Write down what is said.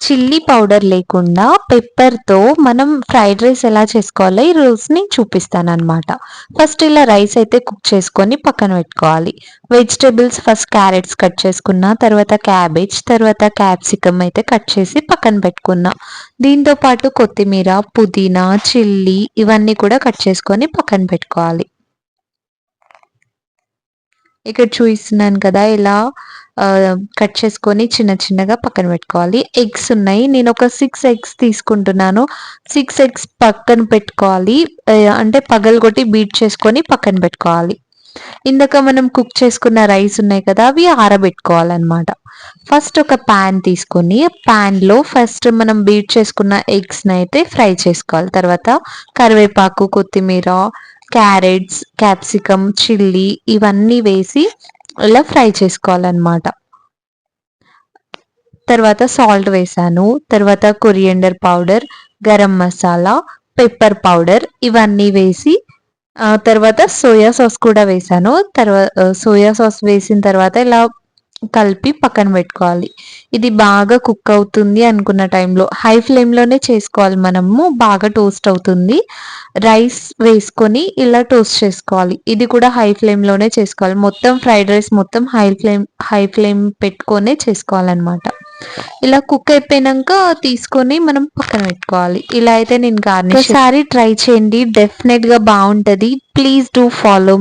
Chilli powder లేకుండా పెప్పర్‌తో మనం fried rice ఎలా చేసుకోవాలో ఈ రోజు నేను చూపిస్తాననమాట. ఫస్ట్ ఇలా రైస్ అయితే కుక్ చేసుకొని పక్కన పెట్టుకోవాలి. వెజిటబుల్స్ ఫస్ట్ క్యారెట్స్ కట్ చేసుకున్నా, తర్వాత క్యాబేజ్, తర్వాత క్యాప్సికమ్ అయితే కట్ చేసి పక్కన పెట్టుకున్నా. దీంతో పాటు కొత్తిమీర, పుదీనా, చిల్లీ ఇవన్నీ కూడా కట్ చేసుకొని పక్కన పెట్టుకోవాలి. ఇక్కడ చూపిస్తున్నాను కదా! ఇలా కట్ చేసుకొని చిన్న చిన్నగా పక్కన పెట్టుకోవాలి. ఎగ్స్ ఉన్నాయి. నేను ఒక 6 ఎగ్స్ తీసుకుంటున్నాను. 6 ఎగ్స్ పక్కన పెట్టుకోవాలి. అంటే పగలగొట్టి బీట్ చేసుకొని పక్కన పెట్టుకోవాలి. ఇందాక మనం కుక్ చేసుకున్న రైస్ ఉన్నాయి కదా! అవి ఆరబెట్టుకోవాలనమాట. ఫస్ట్ ఒక పాన్ తీసుకొని పాన్‌లో ఫస్ట్ మనం బీట్ చేసుకున్న ఎగ్స్‌నైతే ఫ్రై చేసుకోవాలి. తర్వాత కరివేపాకు, కొత్తిమీర, క్యారెట్స్, క్యాప్సికమ్, చిల్లీ ఇవన్నీ వేసి ఇలా ఫ్రై చేసుకోవాలనమాట. తర్వాత సాల్ట్ వేసాను. తర్వాత coriander powder, garam masala, pepper powder ఇవన్నీ వేసి తర్వాత సోయా సాస్ కూడా వేసాను. సోయా సాస్ వేసిన తర్వాత ఇలా కలిపి పక్కన పెట్టుకోవాలి. ఇది బాగా కుక్ అవుతుంది అనుకున్న టైంలో హై ఫ్లేమ్‌లోనే చేసుకోవాలి మనము. బాగా టోస్ట్ అవుతుంది. రైస్ వేసుకొని ఇలా టోస్ట్ చేసుకోవాలి. ఇది కూడా హై ఫ్లేమ్‌లోనే చేసుకోవాలి. మొత్తం ఫ్రైడ్ రైస్ మొత్తం హై ఫ్లేమ్ పెట్టుకొనే చేసుకోవాలనమాట. ఇలా కుక్ అయిపోయినంక తీసుకొని మనం పక్కన పెట్టుకోవాలి. ఇలా అయితే నేను గార్నిష్ ఒకసారి ట్రై చేయండి. డెఫినెట్‌గా బావుంటది. Please do follow.